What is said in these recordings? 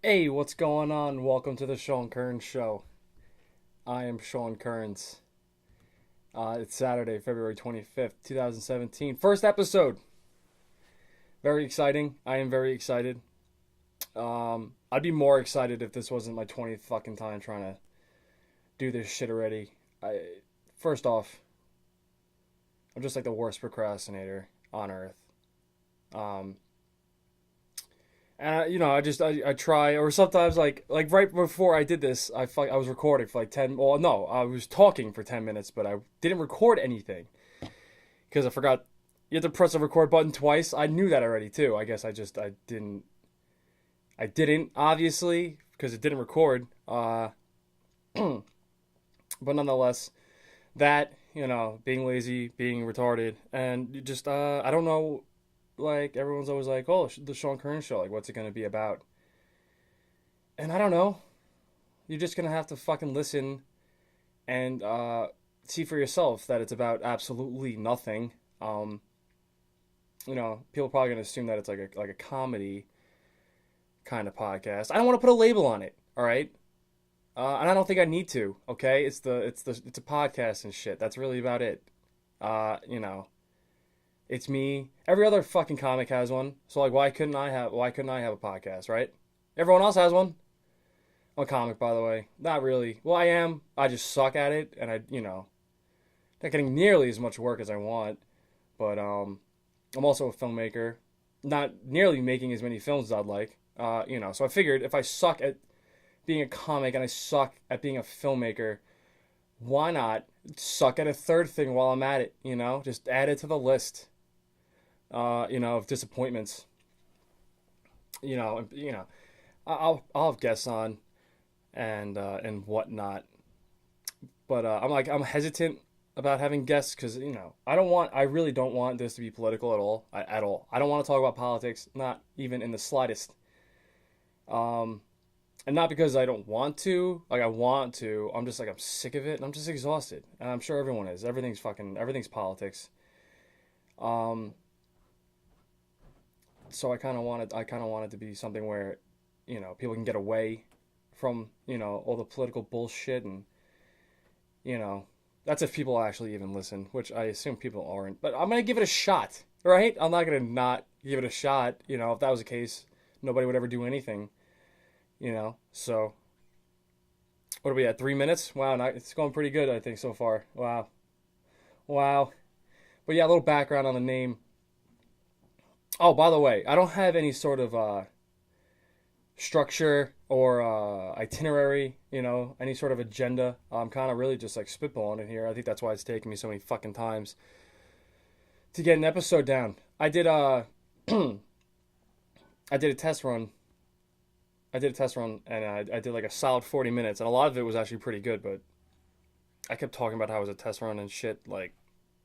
Hey, what's going on? Welcome to the Kearns Show. I am Sean Kearns. It's Saturday, February 25th, 2017. First episode. Very exciting. I am very excited. I'd be more excited if this wasn't my 20th fucking time trying to do this shit already. First off, I'm just like the worst procrastinator on earth. Um, I try, or sometimes like right before I did this, I was recording for like 10. Well, no, I was talking for 10 minutes, but I didn't record anything because I forgot. You have to press the record button twice. I knew that already too. I guess I didn't. I didn't obviously because it didn't record. But nonetheless, that being lazy, being retarded, and just I don't know. Like everyone's always like, "Oh, the Sean Kearns show. Like, what's it gonna be about?" And I don't know. You're just gonna have to fucking listen and see for yourself that it's about absolutely nothing. People are probably gonna assume that it's like a comedy kind of podcast. I don't want to put a label on it. All right, and I don't think I need to. Okay, it's a podcast and shit. That's really about it. Uh, you know, it's me. Every other fucking comic has one. So like, why couldn't I have a podcast? Right? Everyone else has one. I'm a comic, by the way. Not really. Well, I am. I just suck at it, and not getting nearly as much work as I want. But I'm also a filmmaker, not nearly making as many films as I'd like. So I figured if I suck at being a comic and I suck at being a filmmaker, why not suck at a third thing while I'm at it? Just add it to the list. Of disappointments. You know, and, you know, I'll have guests on and whatnot. But I'm hesitant about having guests because I really don't want this to be political at all. At all. I don't want to talk about politics, not even in the slightest. Um, and not because I don't want to. Like I want to. I'm sick of it, and I'm just exhausted. And I'm sure everyone is. Everything's politics. Um, so I kind of wanted to be something where people can get away from all the political bullshit and you know, that's if people actually even listen, which I assume people aren't. But I'm gonna give it a shot, right? I'm not gonna not give it a shot. If that was the case, nobody would ever do anything. So what are we at? 3 minutes? Wow, it's going pretty good, I think, so far. Wow, wow. But yeah, a little background on the name. Oh, by the way, I don't have any sort of structure or itinerary, any sort of agenda. I'm kind of really just like spitballing it here. I think that's why it's taken me so many fucking times to get an episode down. I did I did a test run. I did a test run and I did like a solid 40 minutes, and a lot of it was actually pretty good. But I kept talking about how it was a test run and shit, like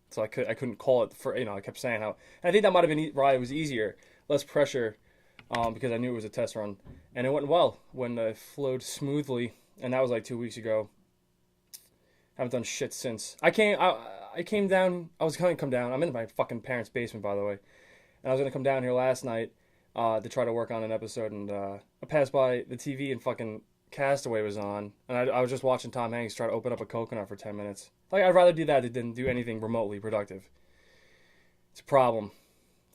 so I couldn't call it for I kept saying how. And I think that might have been why it was easier, less pressure, because I knew it was a test run, and it went well when it flowed smoothly. And that was like 2 weeks ago. Haven't done shit since. I came down. I was gonna come down. I'm in my fucking parents' basement, by the way, and I was gonna come down here last night to try to work on an episode, and I passed by the TV and fucking Castaway was on, and I was just watching Tom Hanks try to open up a coconut for 10 minutes. Like I'd rather do that than do anything remotely productive. It's a problem.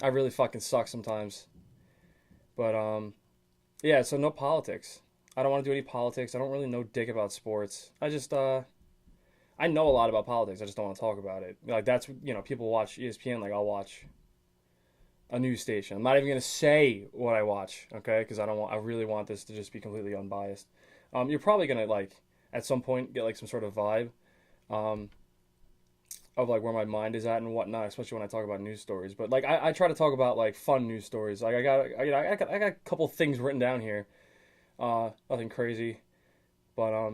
I really fucking suck sometimes. But yeah, so no politics. I don't want to do any politics. I don't really know dick about sports. I know a lot about politics. I just don't want to talk about it. Like that's people watch ESPN. Like I'll watch a news station. I'm not even gonna say what I watch, okay? Because I don't want. I really want this to just be completely unbiased. You're probably gonna like at some point get like some sort of vibe um, of like where my mind is at and whatnot, especially when I talk about news stories. But like I try to talk about like fun news stories. Like I got a couple things written down here. Nothing crazy, but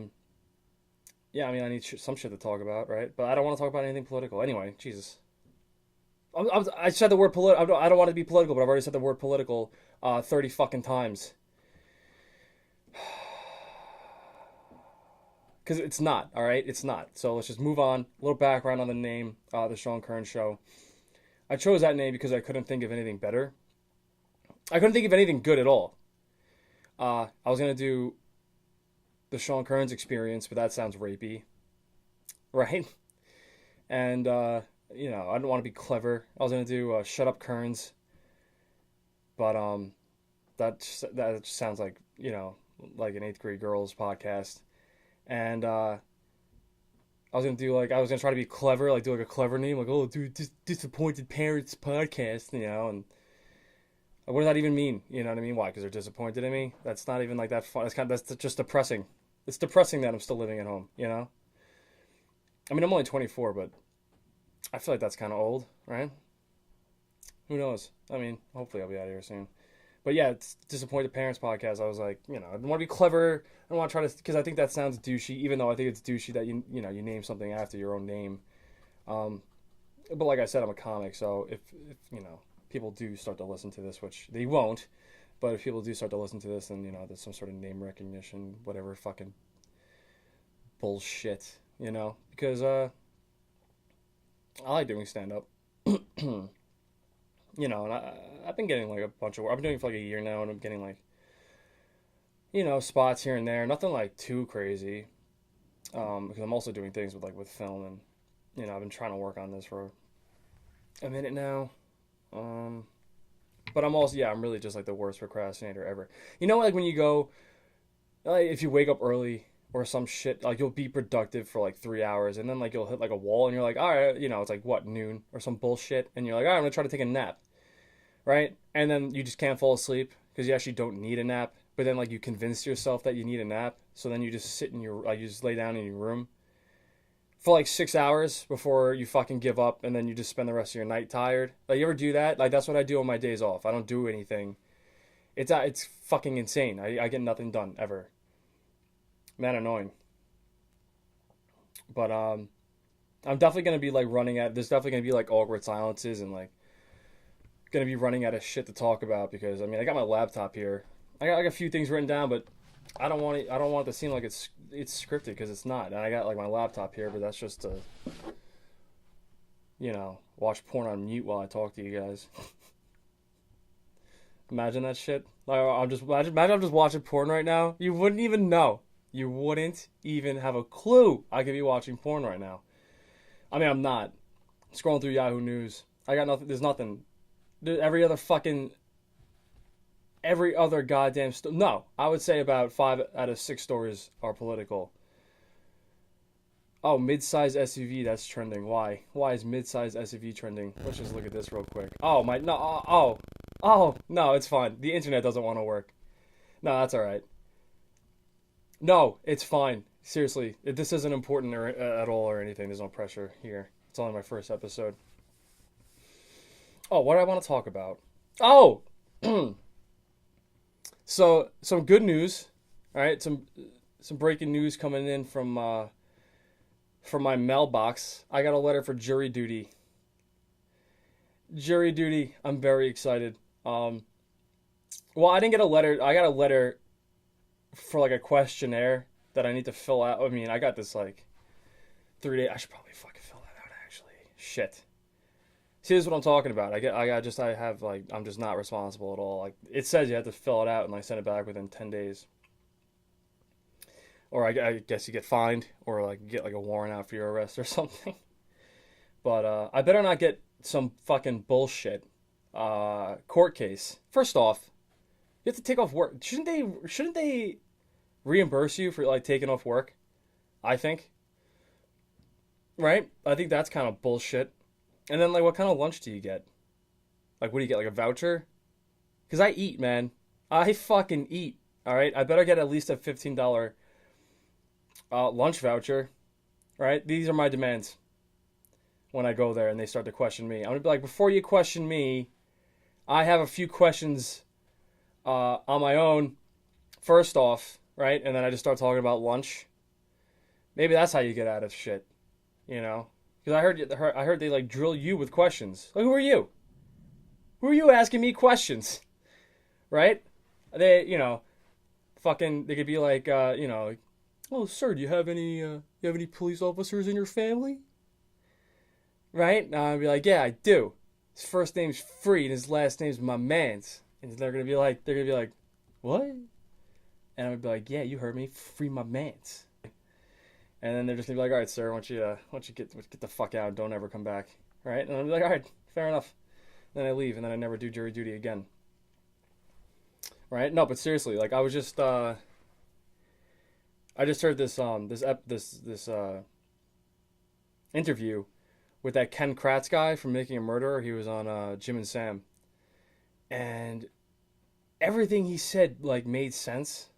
yeah. I mean, I need some shit to talk about, right? But I don't want to talk about anything political. Anyway, Jesus. I said the word political. I don't want to be political, but I've already said the word political 30 fucking times. Because it's not, all right? It's not. So let's just move on. A little background on the name, the Sean Kearns Show. I chose that name because I couldn't think of anything better. I couldn't think of anything good at all. I was gonna do the Sean Kearns Experience, but that sounds rapey, right? And I didn't want to be clever. I was gonna do Shut Up Kearns, but that just sounds like like an eighth grade girls podcast. And I was gonna try to be clever, like do like a clever name, like, oh, dude, disappointed parents podcast, and what does that even mean? You know what I mean? Why? Because they're disappointed in me. That's not even like that fun. That's just depressing. It's depressing that I'm still living at home. I mean, I'm only 24, but I feel like that's kind of old, right? Who knows? I mean, hopefully I'll be out of here soon. But yeah, it's Disappointed Parents podcast. I was like, I don't want to be clever. I don't want to try to, because I think that sounds douchey, even though I think it's douchey that you name something after your own name. But like I said, I'm a comic, so if people do start to listen to this, which they won't, but if people do start to listen to this, then there's some sort of name recognition, whatever fucking bullshit, because I like doing stand up. And I've been getting like a bunch of work. I've been doing it for like a year now, and I'm getting like, spots here and there. Nothing like too crazy, because I'm also doing things with film, and I've been trying to work on this for a minute now. But I'm really just like the worst procrastinator ever. Like when you go, like if you wake up early or some shit, like you'll be productive for like 3 hours, and then like you'll hit like a wall, and you're like, all right, it's like what, noon or some bullshit, and you're like, all right, I'm gonna try to take a nap, right? And then you just can't fall asleep because you actually don't need a nap, but then like you convince yourself that you need a nap, so then you just sit in your, you just lay down in your room for like 6 hours before you fucking give up, and then you just spend the rest of your night tired. Like, you ever do that? Like, that's what I do on my days off. I don't do anything. It's fucking insane. I get nothing done ever. Man, annoying. But I'm definitely gonna be like there's definitely gonna be like awkward silences, and like gonna be running out of shit to talk about, because I mean, I got my laptop here. I got like a few things written down, but I don't want it to seem like it's scripted, because it's not. And I got like my laptop here, but that's just to watch porn on mute while I talk to you guys. Imagine that shit. Like, imagine I'm just watching porn right now. You wouldn't even know. You wouldn't even have a clue I could be watching porn right now. I mean, I'm not. I'm scrolling through Yahoo News. I got nothing. There's nothing. Every other goddamn no, I would say about 5 out of 6 stories are political. Oh, mid-size SUV, that's trending. Why? Why is mid-size SUV trending? Let's just look at this real quick. Oh, no, it's fine. The internet doesn't want to work. No, that's all right. No, it's fine. Seriously, this isn't important at all or anything. There's no pressure here. It's only my first episode. Oh, what do I want to talk about? Oh! So, some good news. All right, some breaking news coming in from my mailbox. I got a letter for jury duty. Jury duty. I'm very excited. Well, I didn't get a letter. I got a letter for like a questionnaire that I need to fill out. I mean, I got this like 3 days. I should probably fucking fill that out, actually. Shit. See, this is what I'm talking about. I'm just not responsible at all. Like, it says you have to fill it out and like send it back within 10 days. Or I guess you get fined, or like get like a warrant out for your arrest or something. But I better not get some fucking bullshit court case. First off, you have to take off work. Shouldn't they reimburse you for like taking off work? I think. Right? I think that's kind of bullshit. And then like, what kind of lunch do you get? Like, what do you get? Like a voucher? Because I eat, man. I fucking eat. All right? I better get at least a $15 lunch voucher. Right? These are my demands when I go there and they start to question me. I'm going to be like, before you question me, I have a few questions on my own. First off, right? And then I just start talking about lunch. Maybe that's how you get out of shit. Because I heard they like drill you with questions. Like, who are you? Who are you asking me questions? Right? They, they could be like, oh, sir, do you have any police officers in your family? Right? And I'd be like, yeah, I do. His first name's Free and his last name's my man's. And they're gonna be like, what? And I would be like, yeah, you heard me, free my mans. And then they're just gonna be like, all right, sir, why don't you get the fuck out, don't ever come back, right? And I'd be like, all right, fair enough. Then I leave, and then I never do jury duty again, right? No, but seriously, like I just heard this interview with that Ken Kratz guy from Making a Murderer. He was on Jim and Sam, and everything he said like made sense,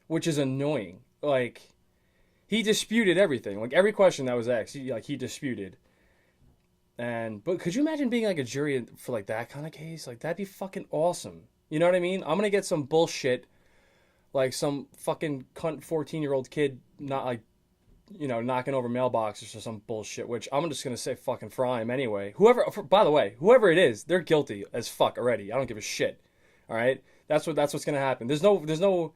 which is annoying. Like he disputed everything, like every question that was asked, he disputed. But could you imagine being like a jury for like that kind of case? Like that'd be fucking awesome. You know what I mean? I'm gonna get some bullshit, like some fucking cunt 14-year-old kid not like, knocking over mailboxes or some bullshit, which I'm just going to say fucking fry him anyway. By the way, whoever it is, they're guilty as fuck already. I don't give a shit. All right? That's what's going to happen. There's no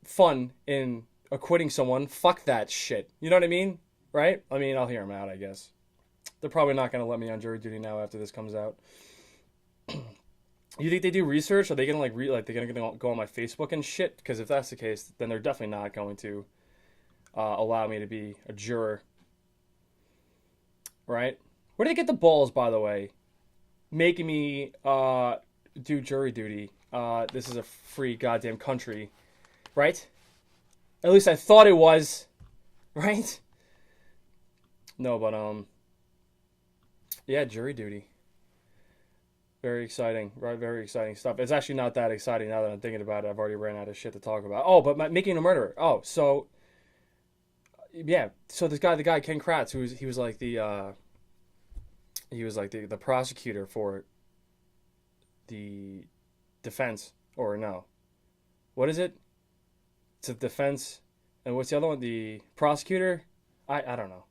fun in acquitting someone. Fuck that shit. You know what I mean? Right? I mean, I'll hear him out, I guess. They're probably not going to let me on jury duty now after this comes out. You think they do research? Are they gonna they're gonna go on my Facebook and shit? Because if that's the case, then they're definitely not going to allow me to be a juror, right? Where did they get the balls, by the way, making me do jury duty? This is a free goddamn country, right? At least I thought it was, right? No, but yeah, jury duty. Very exciting, right? Very exciting stuff. It's actually not that exciting now that I'm thinking about it. I've already ran out of shit to talk about. Oh, but Making a Murderer. Oh, so yeah. So the guy Ken Kratz, he was like the prosecutor for the defense, or no, what is it? It's a defense, and what's the other one? The prosecutor. I don't know.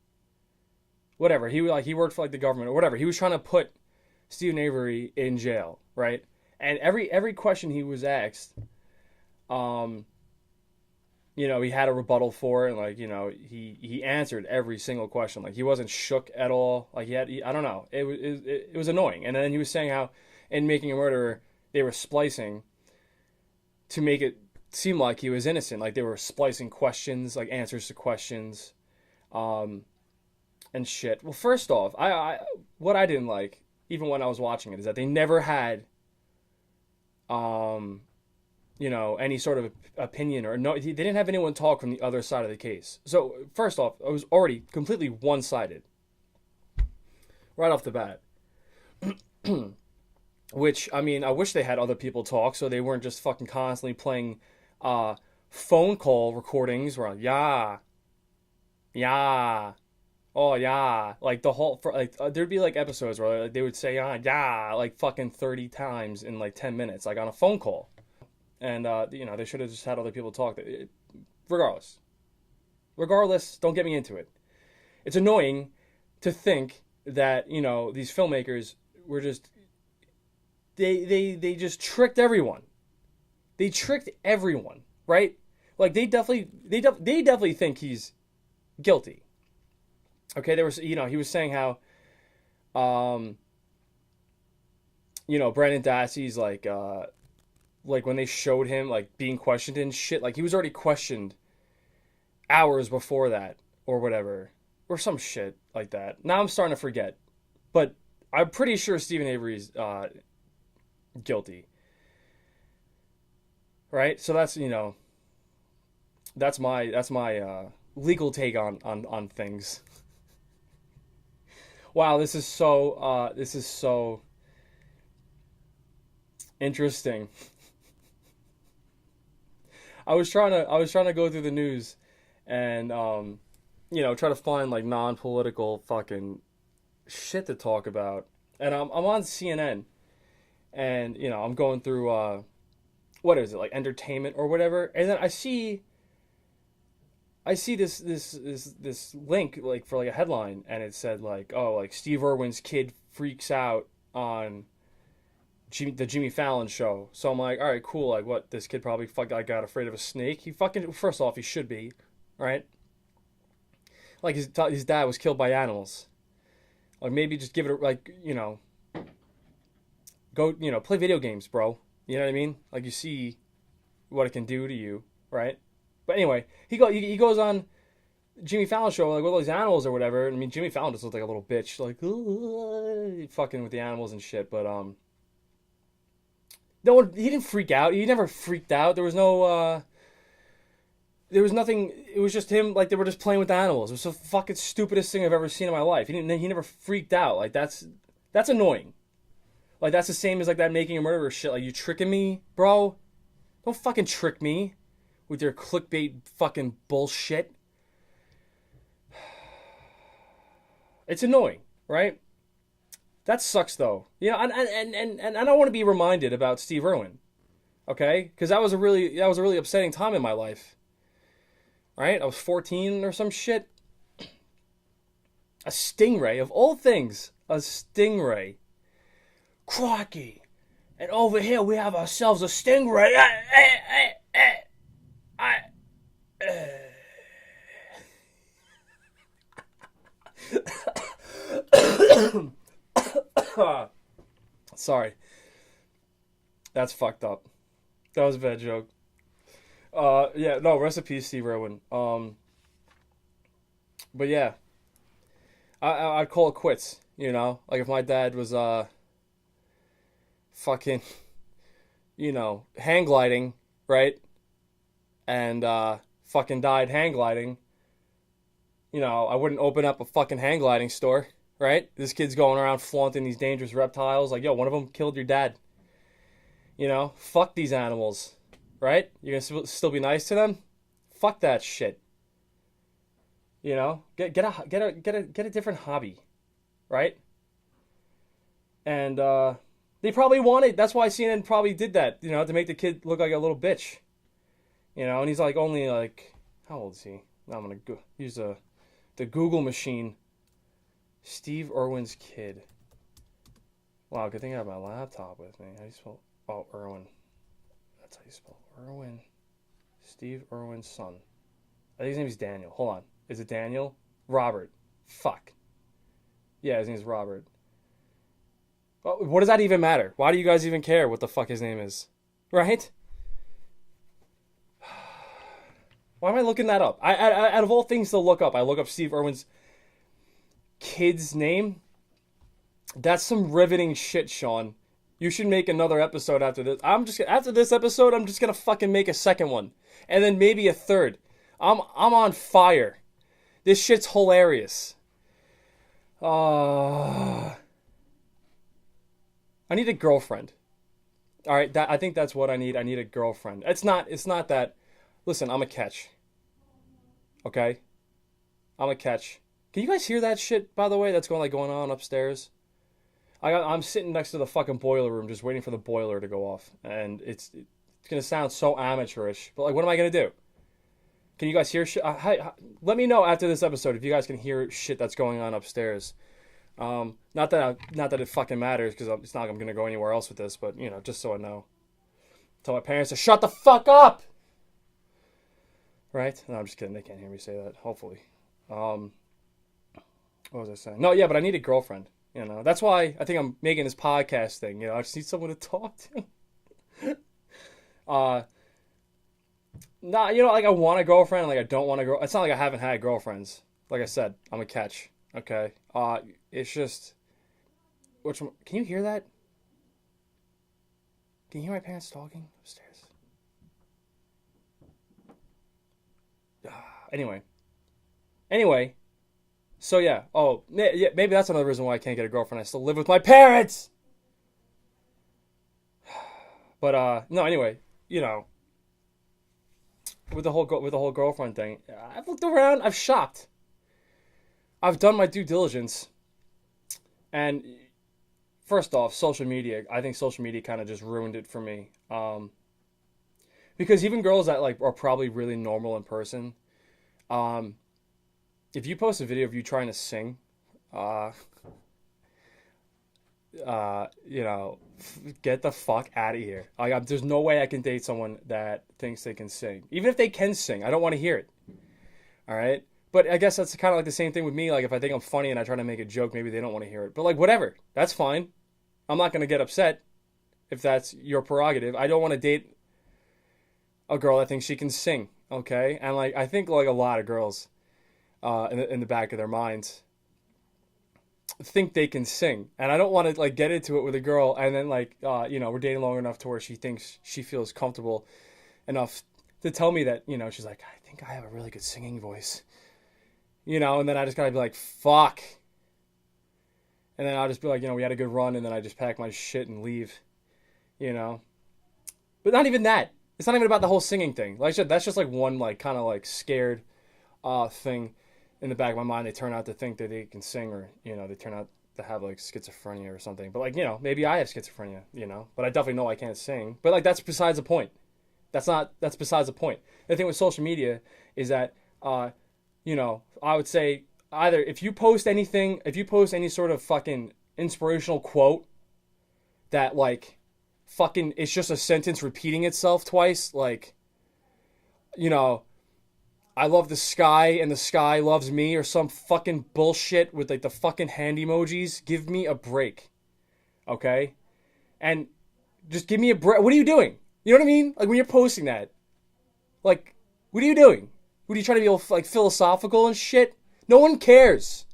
Whatever. He worked for like the government or whatever. He was trying to put Stephen Avery in jail, right? And every question he was asked, he had a rebuttal for it, and like, he answered every single question. Like he wasn't shook at all. Like I don't know. It was annoying. And then he was saying how in Making a Murderer they were splicing to make it seem like he was innocent. Like they were splicing questions, like answers to questions, and shit. Well, first off, what I didn't like, even when I was watching it, is that they never had, any sort of opinion, or no, they didn't have anyone talk from the other side of the case. So first off, it was already completely one-sided, right off the bat. Which, I mean, I wish they had other people talk so they weren't just fucking constantly playing phone call recordings where, yeah, oh yeah, like the whole there'd be like episodes where like, they would say yeah like fucking 30 times in like 10 minutes, like on a phone call, and they should have just had other people talk. Regardless, don't get me into it. It's annoying to think that these filmmakers were just they just tricked everyone. They tricked everyone, right? Like they definitely think he's guilty. Okay, there was, he was saying how, Brandon Dassey's like when they showed him like being questioned and shit, like he was already questioned hours before that or whatever, or some shit like that. Now I'm starting to forget, but I'm pretty sure Stephen Avery's guilty. Right? So that's, that's my legal take on things. Wow, this is so interesting. I was trying to go through the news and try to find like non-political fucking shit to talk about. And I'm on CNN, and I'm going through what is it, like entertainment or whatever, and then I see this link like for like a headline, and it said like, oh, like Steve Irwin's kid freaks out on the Jimmy Fallon show. So I'm like, all right, cool. Like, what, this kid probably got afraid of a snake? He fucking, first off, he should be, right? Like his dad was killed by animals. Like maybe just give it go, play video games, bro. You know what I mean? Like you see what it can do to you, right? But anyway, he goes on Jimmy Fallon show like with all these animals or whatever. I mean, Jimmy Fallon just looked like a little bitch, like fucking with the animals and shit. But no one, he didn't freak out. He never freaked out. There was no there was nothing. It was just him. Like they were just playing with the animals. It was the fucking stupidest thing I've ever seen in my life. He never freaked out. Like that's annoying. Like that's the same as like that making a murderer shit. Like you tricking me, bro. Don't fucking trick me with your clickbait fucking bullshit. It's annoying, right? That sucks though. You know, and I don't want to be reminded about Steve Irwin. Okay? Because that was a really upsetting time in my life. Right? I was 14 or some shit. A stingray, of all things, a stingray. Crikey. And over here we have ourselves a stingray. Sorry. That's fucked up. That was a bad joke. Yeah, no, rest in peace, Steve Irwin. But yeah. I'd call it quits, you know? Like if my dad was, fucking, you know, hang gliding, right? And, fucking died hang gliding. You know, I wouldn't open up a fucking hang gliding store, right? This kid's going around flaunting these dangerous reptiles. Like, yo, one of them killed your dad. You know, fuck these animals, right? You're gonna still be nice to them? Fuck that shit. You know, get a different hobby, right? And they probably wanted. That's why CNN probably did that, you know, to make the kid look like a little bitch. You know, and he's like only like, how old is he? Now I'm gonna use the Google machine. Steve Irwin's kid. Wow, good thing I have my laptop with me. How do you spell? Oh, Irwin. That's how you spell Irwin. Steve Irwin's son. I think his name is Daniel. Hold on. Is it Daniel? Robert. Fuck. Yeah, his name is Robert. Oh, what does that even matter? Why do you guys even care what the fuck his name is? Right? Why am I looking that up? Out of all things to look up, I look up Steve Irwin's kid's name. That's some riveting shit, Sean. You should make another episode after this. After this episode, I'm just gonna fucking make a second one, and then maybe a third. I'm on fire. This shit's hilarious. I need a girlfriend. All right, I think that's what I need. I need a girlfriend. It's not that. Listen, I'm a catch. Okay? I'm a catch. Can you guys hear that shit, by the way, that's going on upstairs? I'm sitting next to the fucking boiler room just waiting for the boiler to go off. And it's going to sound so amateurish. But, like, what am I going to do? Can you guys hear shit? Let me know after this episode if you guys can hear shit that's going on upstairs. Not that it fucking matters, because it's not like I'm going to go anywhere else with this. But, you know, just so I know. Tell my parents to shut the fuck up! Right? No, I'm just kidding. They can't hear me say that. Hopefully. What was I saying? No, yeah, but I need a girlfriend. You know, that's why I think I'm making this podcast thing. You know, I just need someone to talk to. Nah, you know, like I want a girlfriend, like I don't want a girl. It's not like I haven't had girlfriends. Like I said, I'm a catch. Okay. It's just, can you hear that? Can you hear my parents talking upstairs? Anyway. So yeah. Oh, yeah. Maybe that's another reason why I can't get a girlfriend. I still live with my parents. But no. Anyway, you know, with the whole girlfriend thing, I've looked around. I've shopped. I've done my due diligence. And first off, social media. I think social media kind of just ruined it for me. Because even girls that like are probably really normal in person, if you post a video of you trying to sing, you know, get the fuck out of here. There's no way I can date someone that thinks they can sing. Even if they can sing, I don't want to hear it. All right? But I guess that's kind of like the same thing with me. Like, if I think I'm funny and I try to make a joke, maybe they don't want to hear it. But, like, whatever. That's fine. I'm not going to get upset. if that's your prerogative. I don't want to date a girl that thinks she can sing, okay? And like I think like a lot of girls in the back of their minds think they can sing, and I don't want to like get into it with a girl and then like we're dating long enough to where she thinks she feels comfortable enough to tell me that, she's like, I think I have a really good singing voice, and then I just gotta be like, fuck, and then I'll just be like, we had a good run, and then I just pack my shit and leave, but not even that. It's not even about the whole singing thing. Like I said, that's just like one like kind of like scared thing in the back of my mind. They turn out to think that they can sing, or they turn out to have like schizophrenia or something. But like maybe I have schizophrenia, but I definitely know I can't sing. But like that's besides the point. That's besides the point. The thing with social media is that I would say either if you post any sort of fucking inspirational quote that like fucking it's just a sentence repeating itself twice, like I love the sky and the sky loves me, or some fucking bullshit with like the fucking hand emojis. Give me a break. Okay? And just give me a break. What are you doing? You know what I mean? Like when you're posting that. Like, what are you doing? What are you trying to be all like philosophical and shit? No one cares.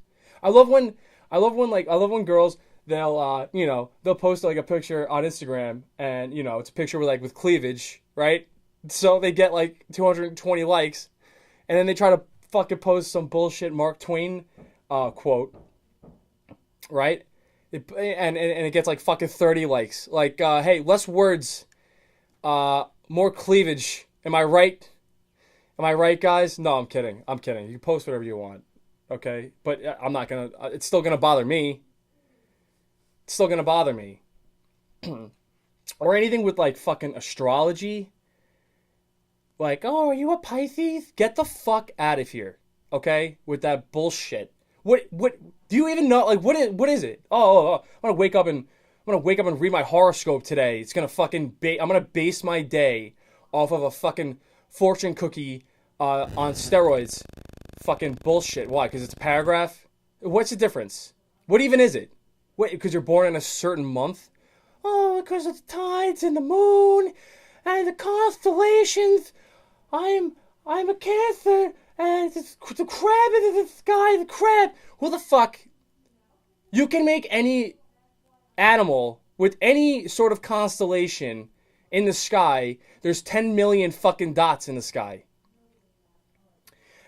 I love when girls they'll post like a picture on Instagram and it's a picture with cleavage, right? So they get like 220 likes. And then they try to fucking post some bullshit Mark Twain quote, right? And it gets like fucking 30 likes. Like, hey, less words, more cleavage. Am I right? Am I right, guys? No, I'm kidding. You can post whatever you want, okay? But I'm not gonna. It's still gonna bother me. Or anything with like fucking astrology. Like, oh, are you a Pisces? Get the fuck out of here, okay? With that bullshit. What do you even know? Like, what is it? Oh, I'm gonna wake up and read my horoscope today. It's gonna fucking I'm gonna base my day off of a fucking fortune cookie on steroids. Fucking bullshit. Why? Because it's a paragraph. What's the difference? What even is it? What? Because you're born in a certain month? Oh, because of the tides and the moon and the constellations. I'm a Cancer, and the crab is in the sky, the crab. Who the fuck? You can make any animal with any sort of constellation in the sky. There's 10 million fucking dots in the sky.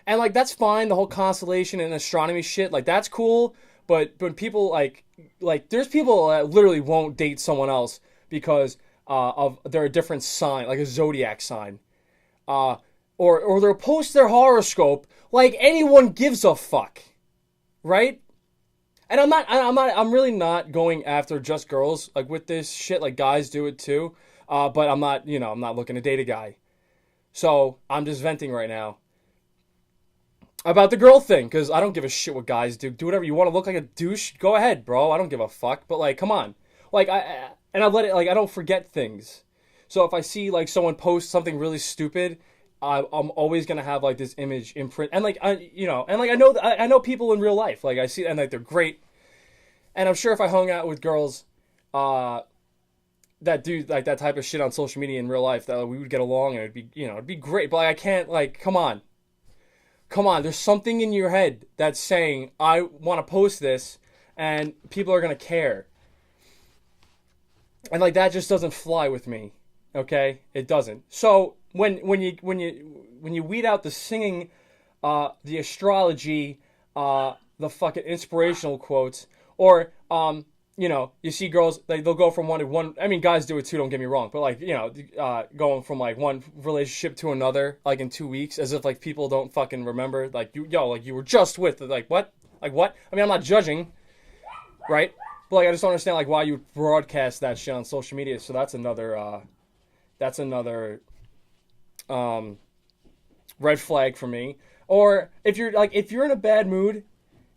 And, like, that's fine, the whole constellation and astronomy shit. Like, that's cool, but when people, like there's people that literally won't date someone else because of they're a different sign, like a zodiac sign. Or they'll post their horoscope like anyone gives a fuck, right? And I'm really not going after just girls like with this shit. Like guys do it too, but I'm not looking to date a guy. So I'm just venting right now about the girl thing because I don't give a shit what guys do. Do whatever you want to look like a douche. Go ahead, bro. I don't give a fuck. But like, come on, like I don't forget things. So if I see like someone post something really stupid, I'm always gonna have like this image imprint, and like I know people in real life, like I see, and like they're great, and I'm sure if I hung out with girls, that do like that type of shit on social media in real life, that we would get along and it'd be great. But like, I can't like, come on, there's something in your head that's saying I want to post this, and people are gonna care, and like that just doesn't fly with me. Okay, it doesn't. So when you weed out the singing, the astrology, the fucking inspirational quotes, or you see girls they'll go from one to one. I mean, guys do it too. Don't get me wrong, but like going from like one relationship to another like in 2 weeks, as if like people don't fucking remember. Like you were just with like what? I mean, I'm not judging, right? But like I just don't understand like why you broadcast that shit on social media. So that's another. That's another red flag for me. Or if you're in a bad mood,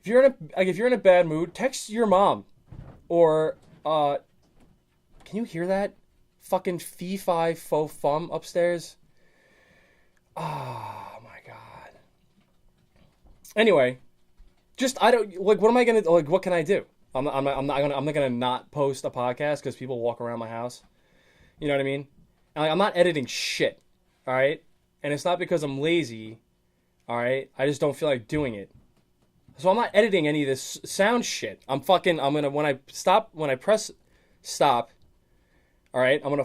if you're in a bad mood, text your mom. Or can you hear that? Fucking fee-fi faux fum upstairs. Oh my god. Anyway, just I don't like. What am I gonna like? What can I do? I'm not gonna not post a podcast because people walk around my house. You know what I mean? And like, I'm not editing shit. All right, and it's not because I'm lazy. All right, I just don't feel like doing it. So I'm not editing any of this sound shit. I'm gonna when I press stop. All right, I'm gonna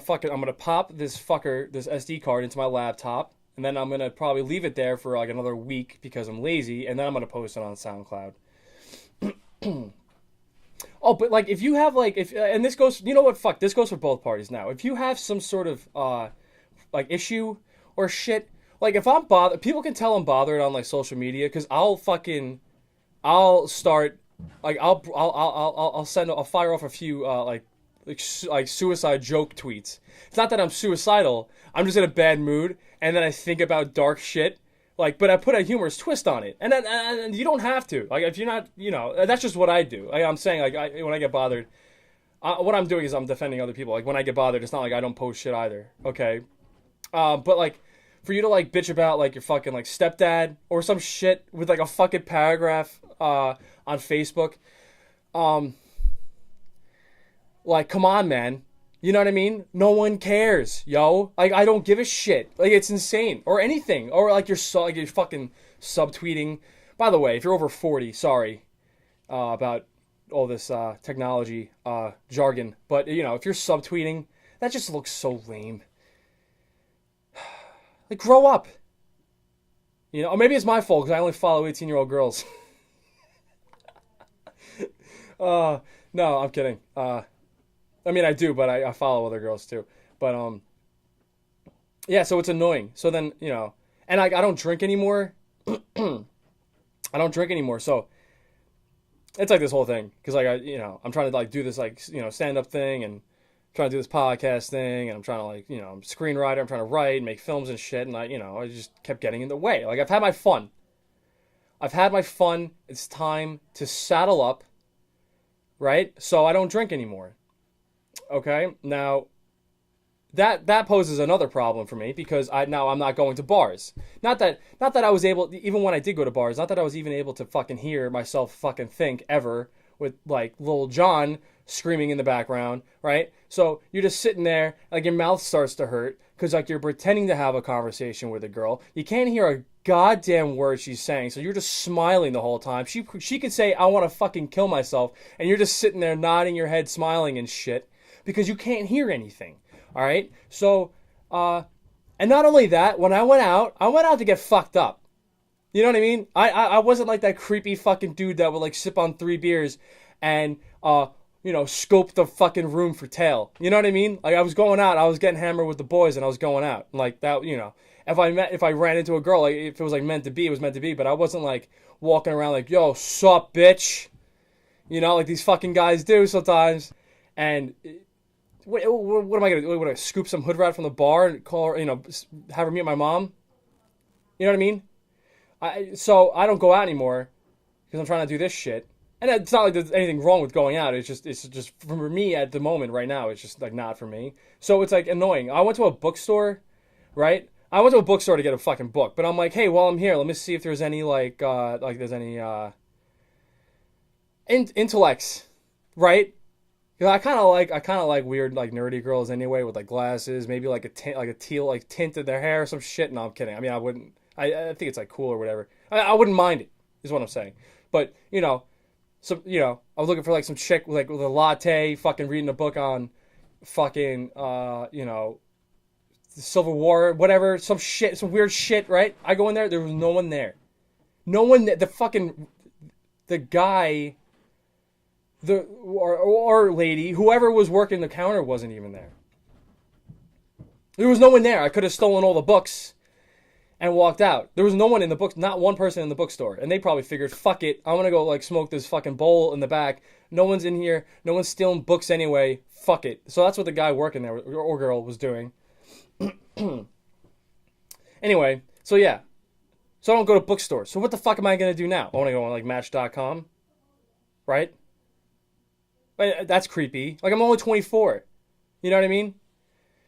pop this SD card into my laptop, and then I'm gonna probably leave it there for like another week because I'm lazy, and then I'm gonna post it on SoundCloud. Oh, but like if you have like if and this goes, you know what? Fuck, this goes for both parties now. If you have some sort of like issue or shit, like if I'm bothered, people can tell I'm bothered on like social media because I'll start like I'll fire off a few like suicide joke tweets. It's not that I'm suicidal. I'm just in a bad mood, and then I think about dark shit. Like, but I put a humorous twist on it, and you don't have to. Like, if you're not, that's just what I do. Like, I'm saying, like, when I get bothered, what I'm doing is I'm defending other people. Like, when I get bothered, it's not like I don't post shit either. Okay, but like, for you to like bitch about like your fucking like stepdad or some shit with like a fucking paragraph on Facebook, like, come on, man. You know what I mean? No one cares, yo. Like, I don't give a shit. Like, it's insane. Or anything. Or, like, you're fucking subtweeting. By the way, if you're over 40, sorry about all this technology jargon. But, if you're subtweeting, that just looks so lame. Like, grow up. Or maybe it's my fault because I only follow 18-year-old girls. No, I'm kidding. I mean, I do, but I follow other girls too. But, yeah, so it's annoying. So then, and I don't drink anymore. I don't drink anymore. So it's like this whole thing. Because, like, I'm trying to, like, do this, like, stand-up thing and trying to do this podcast thing. And I'm trying to, like, I'm a screenwriter. I'm trying to write and make films and shit. And, I just kept getting in the way. Like, I've had my fun. It's time to saddle up, right? So I don't drink anymore. Okay, now that poses another problem for me because I'm not going to bars. Not that I was able, even when I did go to bars, not that I was even able to fucking hear myself fucking think ever with like Lil Jon screaming in the background, right? So you're just sitting there, like your mouth starts to hurt because like you're pretending to have a conversation with a girl. You can't hear a goddamn word she's saying, so you're just smiling the whole time. She could say, I want to fucking kill myself, and you're just sitting there nodding your head, smiling and shit. Because you can't hear anything, all right? So, and not only that, when I went out to get fucked up. You know what I mean? I wasn't like that creepy fucking dude that would like sip on 3 beers and, scope the fucking room for tail. You know what I mean? Like I was going out, I was getting hammered with the boys and I was going out. Like that, if I ran into a girl, like if it was like meant to be, it was meant to be. But I wasn't like walking around like, yo, sup, bitch? Like these fucking guys do sometimes. And what am I gonna do? Would I scoop some hood rat from the bar and call her, have her meet my mom? You know what I mean? So I don't go out anymore because I'm trying to do this shit. And it's not like there's anything wrong with going out. It's just for me at the moment right now. It's just like not for me. So it's like annoying. I went to a bookstore, right? I went to a bookstore to get a fucking book, but I'm like, hey, while I'm here, let me see if there's any there's any intellects, right? Because I kind of like weird, like nerdy girls anyway, with like glasses, maybe like a teal like tint in their hair or some shit. No, I'm kidding. I mean, I wouldn't. I think it's like cool or whatever. I wouldn't mind it. Is what I'm saying. But I was looking for like some chick with a latte, fucking reading a book on, fucking the Civil War, whatever, some shit, some weird shit, right? I go in there. There was no one there. No one. The guy. Or lady, whoever was working the counter wasn't even there. There was no one there. I could have stolen all the books and walked out. There was no one in the book, not one person in the bookstore. And they probably figured, fuck it, I'm going to go like smoke this fucking bowl in the back. No one's in here. No one's stealing books anyway. Fuck it. So that's what the guy working there or girl was doing. Anyway, so yeah. So I don't go to bookstores. So what the fuck am I going to do now? I want to go on like Match.com. Right? But that's creepy. Like, I'm only 24. You know what I mean?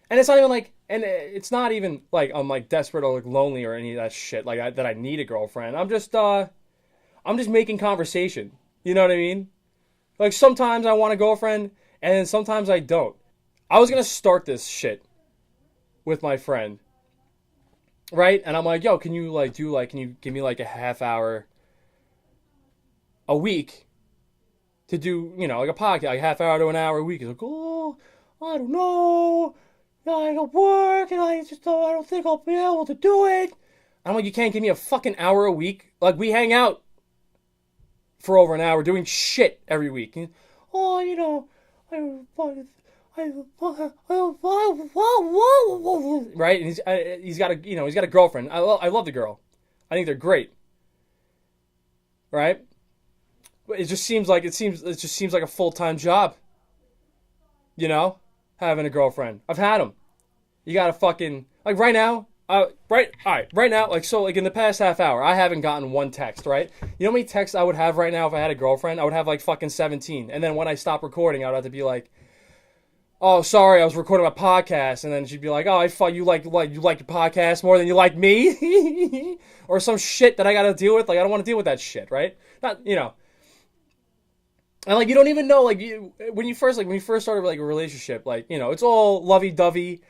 And it's not even like, and it's not even like I'm like desperate or like lonely or any of that shit. Like that I need a girlfriend. I'm just making conversation. You know what I mean? Like sometimes I want a girlfriend, and then sometimes I don't. I was gonna start this shit with my friend, right? And I'm like, yo, can you can you give me like a half hour a week to do, like a podcast, like a half hour to an hour a week? He's like, oh, I don't know. I got work, and I don't think I'll be able to do it. I'm like, you can't give me a fucking hour a week? Like, we hang out for over an hour doing shit every week. And, oh, right? And he's got a girlfriend. I love the girl. I think they're great. Right? But it just seems like a full-time job. Having a girlfriend. I've had them. You gotta fucking, like, right now, right now, like, so, like, in the past half hour, I haven't gotten one text, right? You know how many texts I would have right now if I had a girlfriend? I would have, like, fucking 17. And then when I stop recording, I would have to be like, oh, sorry, I was recording my podcast. And then she'd be like, oh, I thought you like your podcast more than you like me? Or some shit that I gotta deal with. Like, I don't want to deal with that shit, right? Not, And, like, you don't even know, like, when you first started, like, a relationship, like, it's all lovey-dovey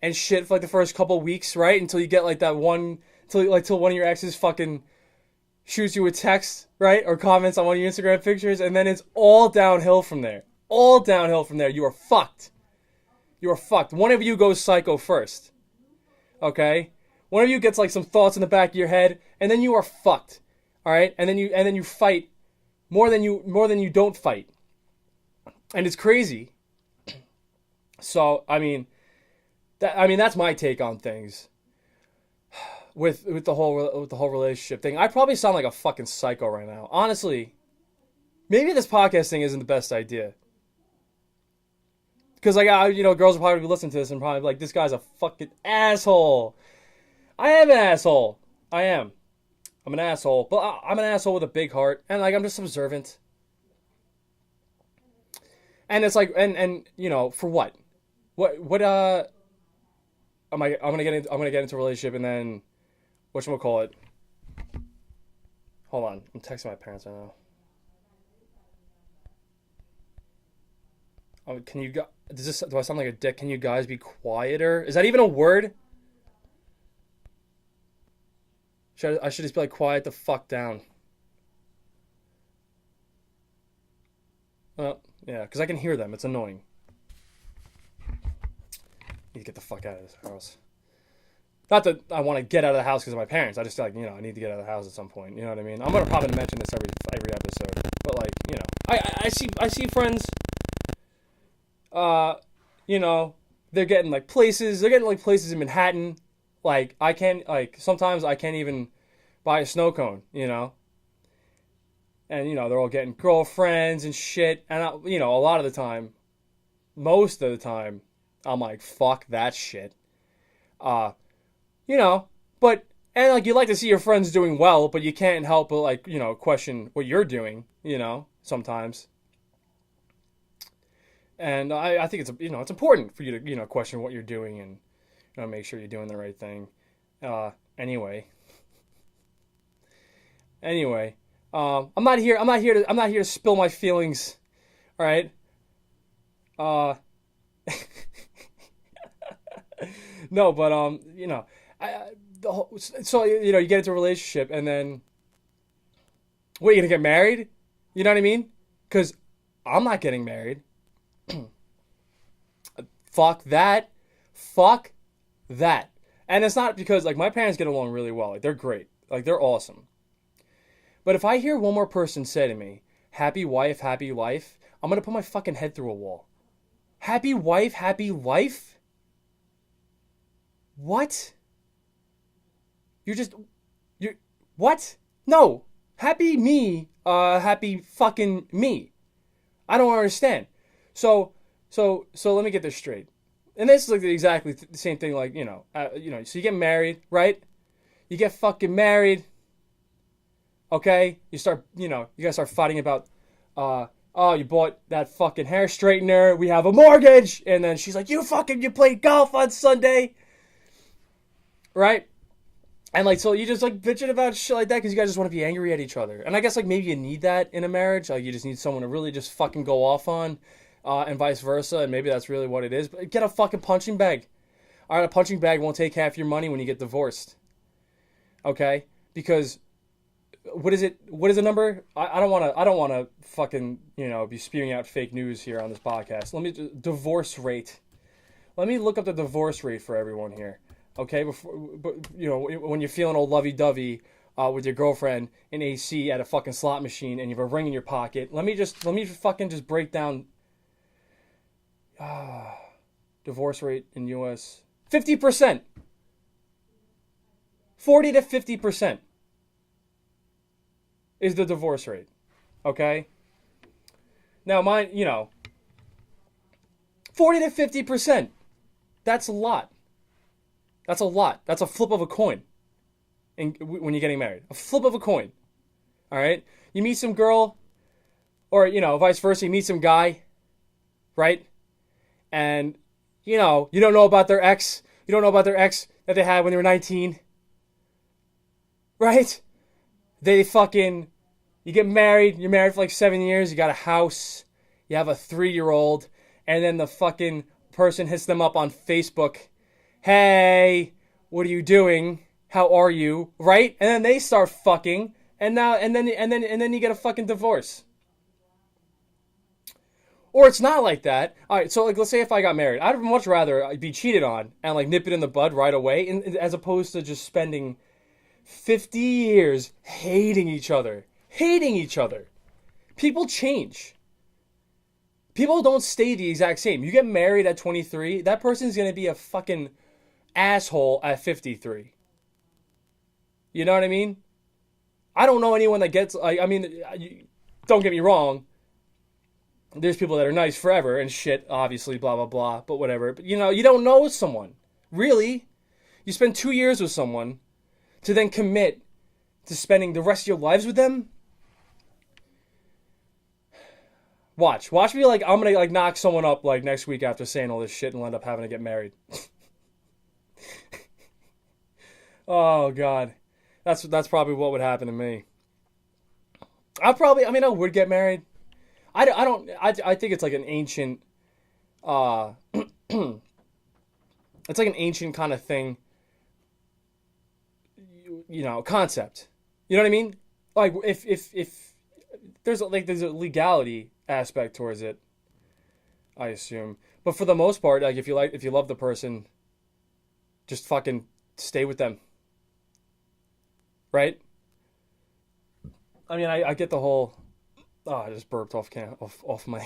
and shit for, like, the first couple weeks, right? Until you get, like, that one, till one of your exes fucking shoots you a text, right? Or comments on one of your Instagram pictures, and then it's all downhill from there. All downhill from there. You are fucked. You are fucked. One of you goes psycho first. Okay? One of you gets, like, some thoughts in the back of your head, and then you are fucked. All right? And then you fight more than you don't fight. And it's crazy. So, I mean, that's my take on things. With the whole relationship thing. I probably sound like a fucking psycho right now. Honestly, maybe this podcast thing isn't the best idea. Because, like, girls will probably be listening to this and probably be like, this guy's a fucking asshole. I am an asshole. I am. I'm an asshole. But I'm an asshole with a big heart. And, like, I'm just observant. And it's like, and for what? What, I'm gonna get into a relationship and then, whatchamacallit? Hold on. I'm texting my parents right now. Oh, do I sound like a dick? Can you guys be quieter? Is that even a word? I should just be like, quiet the fuck down. Well, yeah, because I can hear them. It's annoying. Need to get the fuck out of this house. Not that I want to get out of the house because of my parents. I just, like, I need to get out of the house at some point. You know what I mean? I'm gonna probably mention this every episode. But, like, I see friends. They're getting, like, places. They're getting, like, places in Manhattan. Like, sometimes I can't even buy a snow cone, And, they're all getting girlfriends and shit. And, a lot of the time, most of the time, I'm like, fuck that shit. But, and, like, you like to see your friends doing well, but you can't help but, like, question what you're doing, sometimes. And I think it's, it's important for you to, question what you're doing and, make sure you're doing the right thing. Anyway, I'm not here to spill my feelings. All right. No, but, you get into a relationship and then, what, you gonna get married? You know what I mean? Because I'm not getting married. Fuck that. And it's not because, like, my parents get along really well. Like, they're great. Like, they're awesome. But if I hear one more person say to me, happy wife, happy life, I'm going to put my fucking head through a wall. Happy wife, happy life? What? What? No. Happy me, happy fucking me. I don't understand. So let me get this straight. And this is like exactly the same thing, like, so you get married, right? You get fucking married. Okay? You guys start fighting about, you bought that fucking hair straightener. We have a mortgage. And then she's like, you played golf on Sunday. Right? And, like, so you just, like, bitching about shit like that because you guys just want to be angry at each other. And I guess, like, maybe you need that in a marriage. Like, you just need someone to really just fucking go off on. and vice versa, and maybe that's really what it is. But get a fucking punching bag. All right, a punching bag won't take half your money when you get divorced. Okay, because what is it? What is the number? I don't want to fucking be spewing out fake news here on this podcast. Divorce rate. Let me look up the divorce rate for everyone here. Okay, when you're feeling all lovey-dovey with your girlfriend in AC at a fucking slot machine and you have a ring in your pocket. Let me fucking just break down divorce rate in US. 50%. 40 to 50% is the divorce rate. Okay? Now, 40 to 50%. That's a lot. That's a lot. That's a flip of a coin when you're getting married. A flip of a coin. All right? You meet some girl, or, vice versa, you meet some guy, right? And, you don't know about their ex. You don't know about their ex that they had when they were 19. Right? You get married. You're married for like 7 years. You got a house. You have a 3-year-old. And then the fucking person hits them up on Facebook. Hey, what are you doing? How are you? Right? And then they start fucking. And then you get a fucking divorce. Or it's not like that. All right, so let's say if I got married, I'd much rather be cheated on and nip it in the bud right away, as opposed to just spending 50 years hating each other. Hating each other. People change. People don't stay the exact same. You get married at 23, that person's going to be a fucking asshole at 53. You know what I mean? I don't know anyone that gets, don't get me wrong. There's people that are nice forever and shit, obviously, blah, blah, blah, but whatever. But, you don't know someone. Really? You spend 2 years with someone to then commit to spending the rest of your lives with them? Watch me I'm gonna knock someone up next week after saying all this shit and end up having to get married. Oh God, that's probably what would happen to me. I would get married. I think it's like an ancient, it's like an ancient kind of thing. Concept. You know what I mean? Like if there's a legality aspect towards it, I assume. But for the most part, if you love the person, just fucking stay with them. Right? I get the whole. Oh, I just burped off my.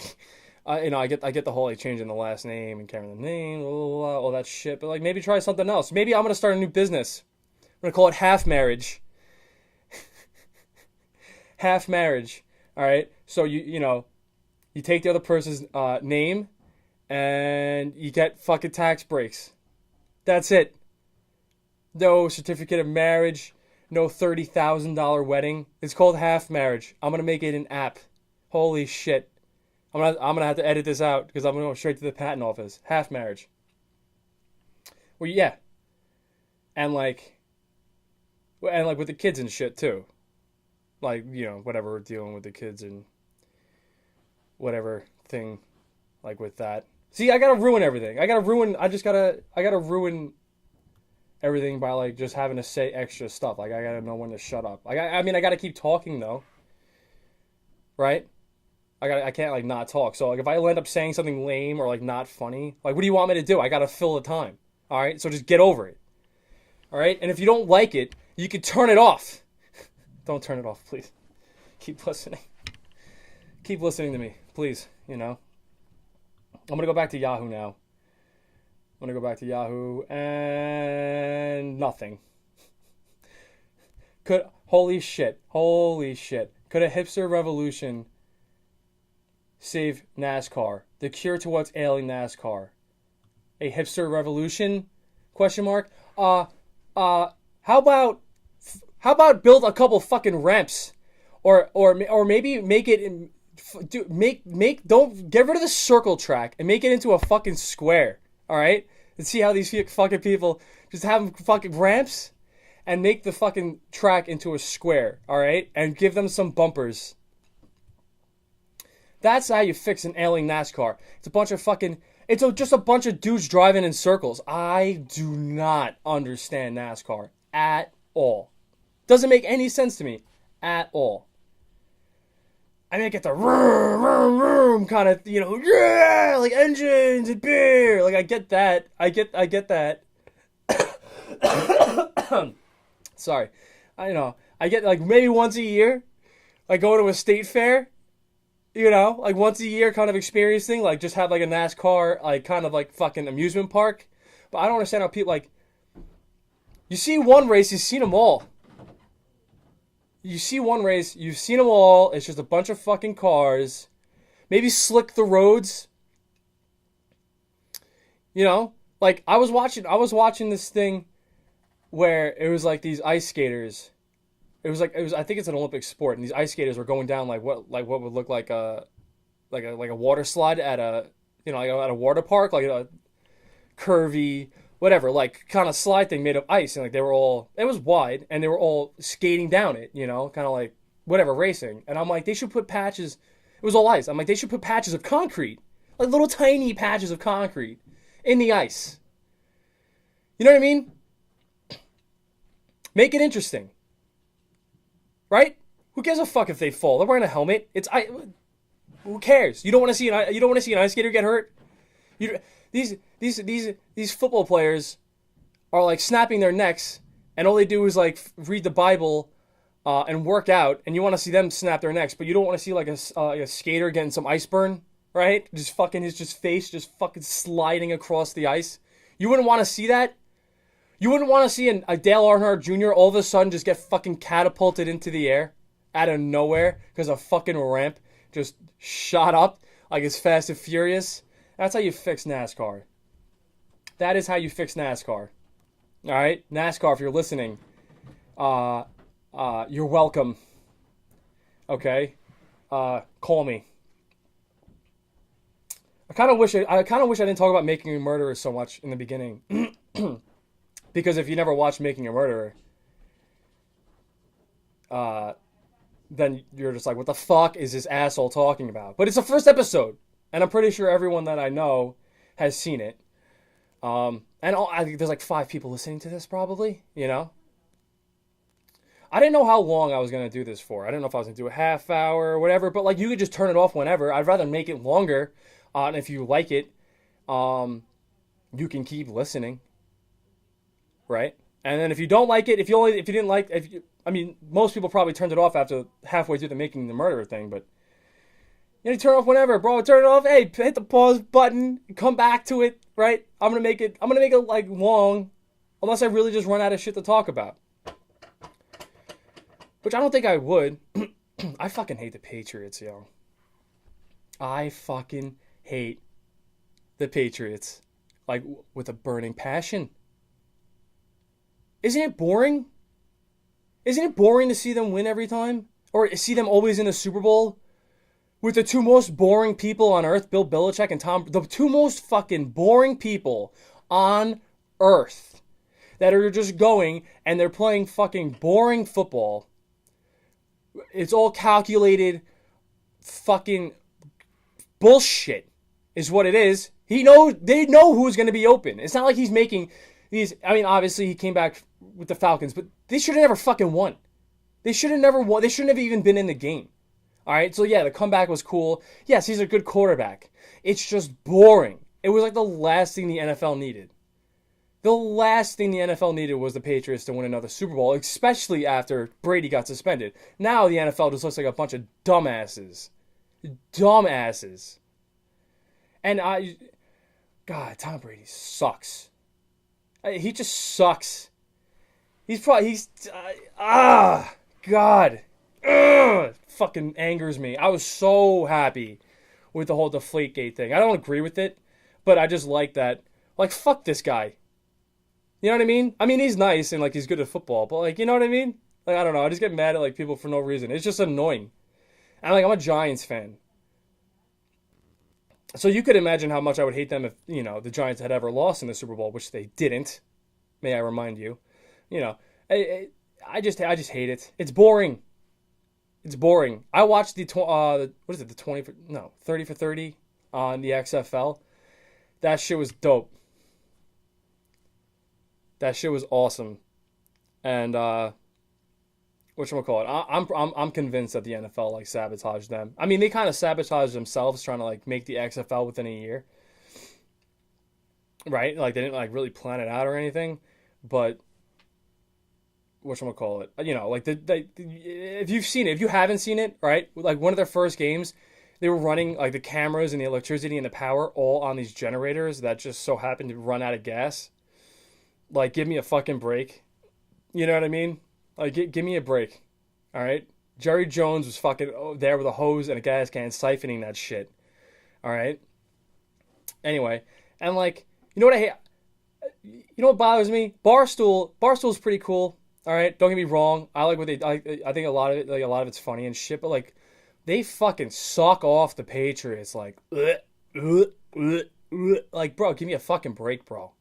I get the whole changing the last name and carrying the name, blah, blah, blah, all that shit. But maybe try something else. Maybe I'm gonna start a new business. I'm gonna call it Half Marriage. Half Marriage. All right. So you take the other person's name, and you get fucking tax breaks. That's it. No certificate of marriage. No $30,000 wedding. It's called Half Marriage. I'm gonna make it an app. Holy shit. I'm gonna have to edit this out because I'm gonna go straight to the patent office. Half Marriage. Well, yeah. And with the kids and shit too. Whatever we're dealing with the kids and whatever thing, with that. See, I gotta ruin everything. I gotta ruin everything by just having to say extra stuff. I gotta know when to shut up. I gotta keep talking though. Right? I can't not talk. So if I end up saying something lame or not funny, what do you want me to do? I gotta fill the time. All right? So just get over it. All right? And if you don't like it, you can turn it off. Don't turn it off, please. Keep listening. Keep listening to me, please. I'm gonna go back to Yahoo now. I'm going to go back to Yahoo and nothing. Holy shit. Could a hipster revolution save NASCAR? The cure to what's ailing NASCAR. A hipster revolution? Question mark. How about build a couple fucking ramps, or maybe make it don't get rid of the circle track and make it into a fucking square. All right, and see how these fucking people just have fucking ramps and make the fucking track into a square. All right, and give them some bumpers. That's how you fix an ailing NASCAR. It's a bunch of fucking. Just a bunch of dudes driving in circles. I do not understand NASCAR at all. Doesn't make any sense to me at all. I mean, I get the room, room, room kind of, yeah, like engines and beer. Like, I get that. I get that. Sorry. I get, like, maybe once a year, like, go to a state fair, like, once a year kind of experience thing, like, just have, like, a NASCAR, like, kind of, like, fucking amusement park. But I don't understand how people, like, you see one race, you've seen them all. You see one race, you've seen them all. It's just a bunch of fucking cars. Maybe slick the roads. Like I was watching this thing where it was like these ice skaters. It was I think it's an Olympic sport, and these ice skaters were going down like what would look like a water slide at a at a water park, like a curvy whatever, like kind of slide thing made of ice, and like it was wide, and they were all skating down it, kind of like whatever racing. And I'm like, they should put patches. It was all ice. I'm like, they should put patches of concrete, like little tiny patches of concrete in the ice. You know what I mean? Make it interesting, right? Who gives a fuck if they fall? They're wearing a helmet. Who cares? You don't want to see an ice skater get hurt. These football players are like snapping their necks, and all they do is like read the Bible and work out, and you want to see them snap their necks, but you don't want to see like a skater getting some ice burn, right? Just fucking his face just fucking sliding across the ice. You wouldn't want to see that. You wouldn't want to see a Dale Earnhardt Jr. all of a sudden just get fucking catapulted into the air out of nowhere because a fucking ramp just shot up like it's Fast and Furious. That's how you fix NASCAR. That is how you fix NASCAR. All right? NASCAR, if you're listening, you're welcome. Okay? Call me. I kind of wish I didn't talk about Making a Murderer so much in the beginning. Because if you never watched Making a Murderer, then you're just like, what the fuck is this asshole talking about? But it's the first episode, and I'm pretty sure everyone that I know has seen it. I think there's like 5 people listening to this probably, I didn't know how long I was going to do this for. I didn't know if I was going to do a half hour or whatever, but like you could just turn it off whenever. I'd rather make it longer. And if you like it, you can keep listening. Right? And then if you don't like it, most people probably turned it off after halfway through the Making the Murderer thing, but you turn it off whenever, bro. Turn it off. Hey, hit the pause button. Come back to it. Right? I'm gonna make it like long, unless I really just run out of shit to talk about. Which I don't think I would. I fucking hate the Patriots, yo. I fucking hate the Patriots, like with a burning passion. Isn't it boring? Isn't it boring to see them win every time, or see them always in the Super Bowl? With the 2 most boring people on earth, Bill Belichick and the 2 most fucking boring people on earth that are just going and they're playing fucking boring football. It's all calculated fucking bullshit is what it is. They know who's going to be open. It's not like he's making these, obviously he came back with the Falcons, but they should have never fucking won. They should have never won. They shouldn't have even been in the game. All right, so yeah, the comeback was cool. Yes, he's a good quarterback. It's just boring. It was like the last thing the NFL needed. The last thing the NFL needed was the Patriots to win another Super Bowl, especially after Brady got suspended. Now the NFL just looks like a bunch of dumbasses. Dumbasses. And God, Tom Brady sucks. He just sucks. God. Ugh, fucking angers me. I was so happy with the whole Deflategate thing. I don't agree with it, but I just like that. Like, fuck this guy. You know what I mean? He's nice and like he's good at football, but like, you know what I mean? Like, I don't know. I just get mad at like people for no reason. It's just annoying. And like, I'm a Giants fan. So you could imagine how much I would hate them if, the Giants had ever lost in the Super Bowl, which they didn't. May I remind you? I just hate it. It's boring. It's boring. I watched what is it, the 20 for, no, 30 for 30 on the XFL. That shit was dope. That shit was awesome. And whatchamacallit, I'm convinced that the NFL like sabotaged them. I mean, they kind of sabotaged themselves trying to like make the XFL within a year. Right? Like they didn't like really plan it out or anything, but whatchamacallit, you know, like if you've seen it, if you haven't seen it, right? Like one of their first games, they were running like the cameras and the electricity and the power all on these generators that just so happened to run out of gas. Like, give me a fucking break. You know what I mean? Like, give me a break. All right? Jerry Jones was fucking there with a hose and a gas can siphoning that shit. All right? Anyway, and like, you know what I hate? You know what bothers me? Barstool's pretty cool. All right? Don't get me wrong. I like what they I think a lot of it's funny and shit, but like they fucking suck off the Patriots like like, bro, give me a fucking break, bro.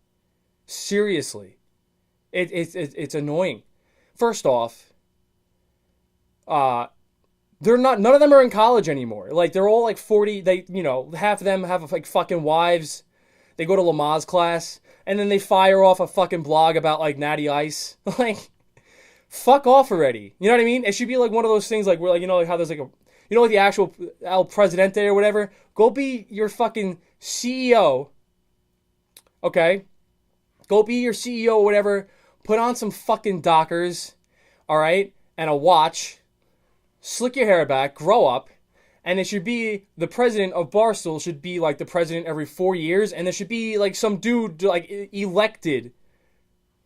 Seriously. It's annoying. First off, they're not, none of them are in college anymore. Like, they're all like 40, they, you know, half of them have like fucking wives. They go to Lamaze class, and then they fire off a fucking blog about like Natty Ice. Like, fuck off already. You know what I mean? It should be like one of those things like where, like, you know, like how there's like a, you know, like the actual El Presidente or whatever. Go be your fucking CEO. Okay? Go be your CEO or whatever. Put on some fucking Dockers, all right, and a watch. Slick your hair back, grow up, and it should be the president of Barstool should be like the president every 4 years, and there should be like some dude like elected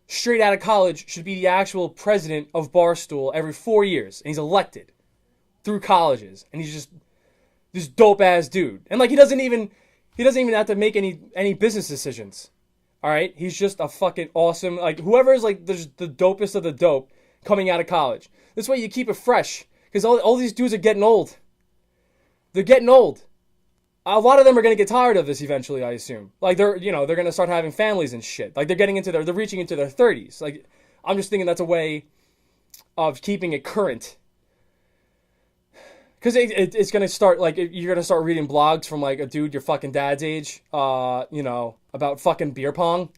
straight out of college should be the actual president of Barstool every 4 years, and he's elected through colleges, and he's just this dope ass dude, and like he doesn't even have to make any business decisions. All right, he's just a fucking awesome, like, whoever is like the dopest of the dope coming out of college. This way you keep it fresh, because all these dudes are getting old. They're getting old. A lot of them are gonna get tired of this eventually, I assume. Like they're gonna start having families and shit. Like they're reaching into their 30s. Like I'm just thinking that's a way of keeping it current. Because it's going to start, like, you're going to start reading blogs from, like, a dude your fucking dad's age, you know, about fucking beer pong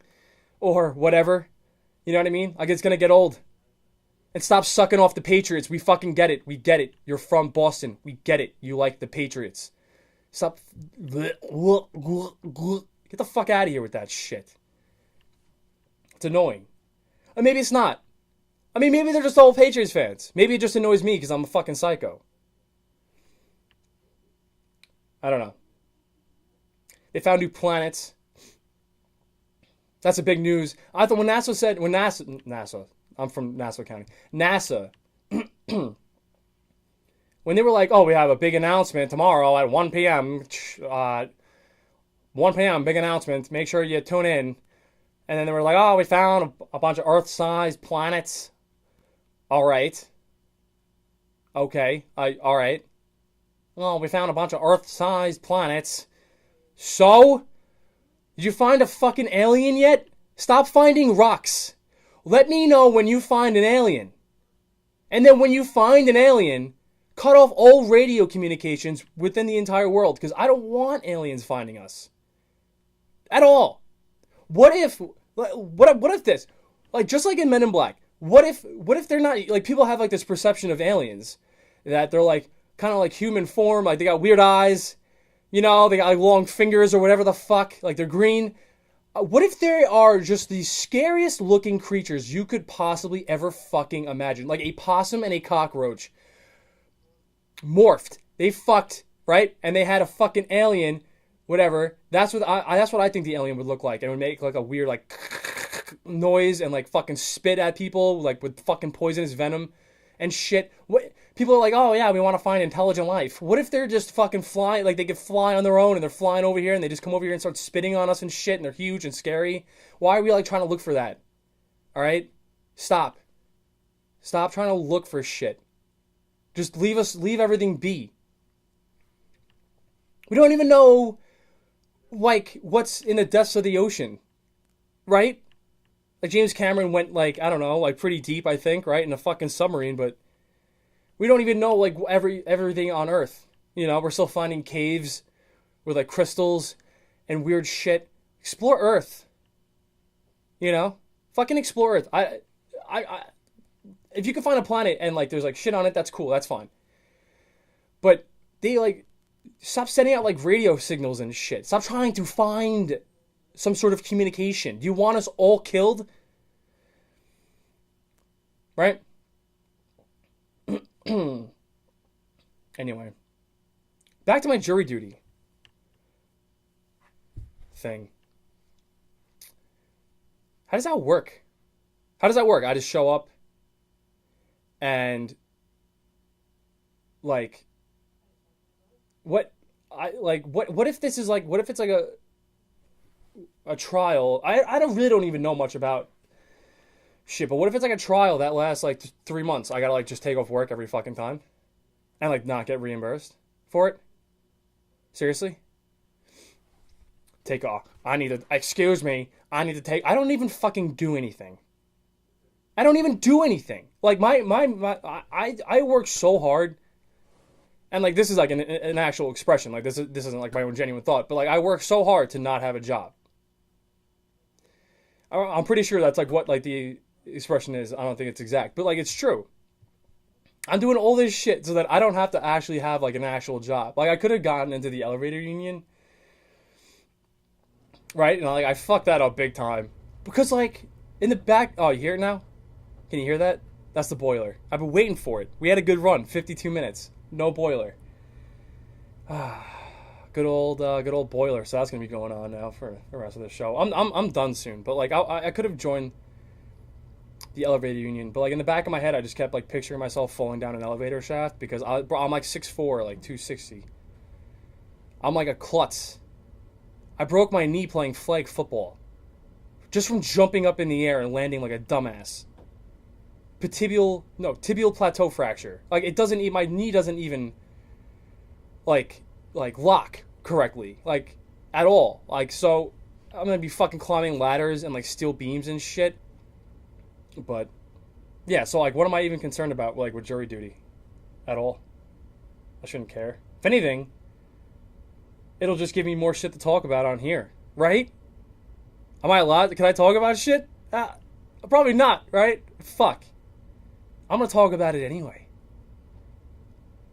or whatever. You know what I mean? Like, it's going to get old. And stop sucking off the Patriots. We fucking get it. We get it. You're from Boston. We get it. You like the Patriots. Stop. Get the fuck out of here with that shit. It's annoying. Or maybe it's not. I mean, maybe they're just all Patriots fans. Maybe it just annoys me because I'm a fucking psycho. I don't know. They found new planets. That's a big news. I thought when NASA, I'm from Nassau County. NASA, when they were like, oh, we have a big announcement tomorrow at 1 p.m., 1 p.m., big announcement, make sure you tune in. And then they were like, oh, we found a bunch of Earth-sized planets. All right. Okay. All right. Well, we found a bunch of Earth-sized planets. So? Did you find a fucking alien yet? Stop finding rocks. Let me know when you find an alien. And then when you find an alien, cut off all radio communications within the entire world, because I don't want aliens finding us. At all. What if this, like, just like in Men in Black, what if they're not, like, people have like this perception of aliens that they're like kind of like human form, like they got weird eyes, you know, they got like long fingers or whatever the fuck, like they're green. What if they are just the scariest looking creatures you could possibly ever fucking imagine? Like a possum and a cockroach morphed. They fucked, right? And they had a fucking alien, whatever. That's what I think the alien would look like. And it would make like a weird like noise and like fucking spit at people like with fucking poisonous venom and shit. What? People are like, oh yeah, we want to find intelligent life. What if they're just fucking flying, like they could fly on their own and they're flying over here and they just come over here and start spitting on us and shit and they're huge and scary? Why are we like trying to look for that? Alright? Stop. Stop trying to look for shit. Just leave everything be. We don't even know, like, what's in the depths of the ocean. Right? Like James Cameron went like, I don't know, like pretty deep, I think, right? In a fucking submarine, but We don't even know like everything on Earth. You know, we're still finding caves with like crystals and weird shit. Explore Earth. You know, fucking explore Earth. If you can find a planet and like there's like shit on it, that's cool. That's fine. But they like stop sending out like radio signals and shit. Stop trying to find some sort of communication. Do you want us all killed? Right? Anyway, back to my jury duty thing. How does that work? How does that work? I just show up and like what what if this is like what if it's like a trial? I don't even know much about shit, but what if it's like a trial that lasts like 3 months? I gotta like just take off work every fucking time and like not get reimbursed for it? Seriously? Take off. Excuse me, I don't even fucking do anything. I don't even do anything. Like I work so hard. And like this is like an actual expression. Like this isn't like my own genuine thought, but like I work so hard to not have a job. I'm pretty sure that's like what like the expression is. I don't think it's exact, but like it's true. I'm doing all this shit so that I don't have to actually have like an actual job. Like I could have gotten into the elevator union, right? And like I fucked that up big time because like in the back. Oh, you hear it now? Can you hear that? That's the boiler. I've been waiting for it. We had a good run, 52 minutes, no boiler. Good old boiler. So that's gonna be going on now for the rest of the show. I'm done soon, but like I could have joined the elevator union, but like in the back of my head, I just kept like picturing myself falling down an elevator shaft because I'm like 6'4", like 260. I'm like a klutz. I broke my knee playing flag football, just from jumping up in the air and landing like a dumbass. Tibial plateau fracture. Like it doesn't even, my knee doesn't even like lock correctly, like at all. Like so, I'm gonna be fucking climbing ladders and like steel beams and shit. But yeah, so like what am I even concerned about like with jury duty at all? I shouldn't care. If anything, it'll just give me more shit to talk about on here, right? Am I allowed? Can I talk about shit? Probably not, right? Fuck. I'm gonna talk about it anyway.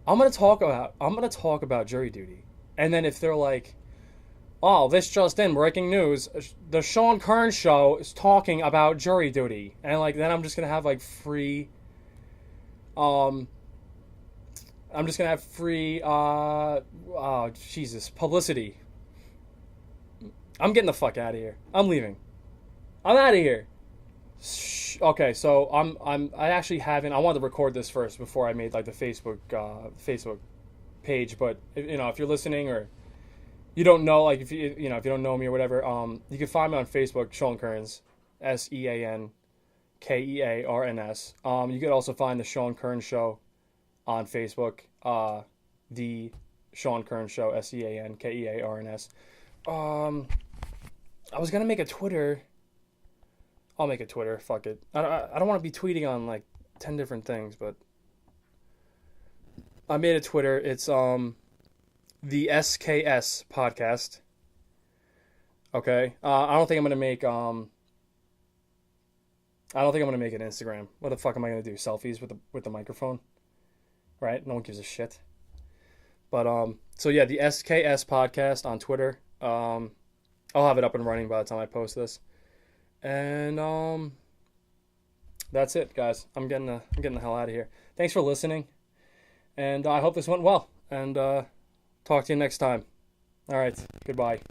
I'm gonna talk about jury duty, and then if they're like, "Oh, this just in, breaking news: the Sean Kearns show is talking about jury duty," and like then I'm just gonna have like free, Jesus, publicity. I'm getting the fuck out of here. I'm leaving. I'm out of here. Okay, so I actually haven't. I wanted to record this first before I made like the Facebook page. But if you're listening or you don't know, like if you don't know me or whatever, you can find me on Facebook, Sean Kearns, SeanKearns. You could also find the Sean Kearns Show on Facebook, the Sean Kearns Show, SeanKearns. I was gonna make a Twitter. I'll make a Twitter. Fuck it. I don't want to be tweeting on like 10 different things, but I made a Twitter. It's the SKS podcast. Okay. I don't think I'm gonna make an Instagram. What the fuck am I gonna do? Selfies with the microphone? Right? No one gives a shit. But so yeah, the SKS podcast on Twitter. I'll have it up and running by the time I post this. And that's it, guys. I'm getting the hell out of here. Thanks for listening, and I hope this went well. And talk to you next time. All right, goodbye.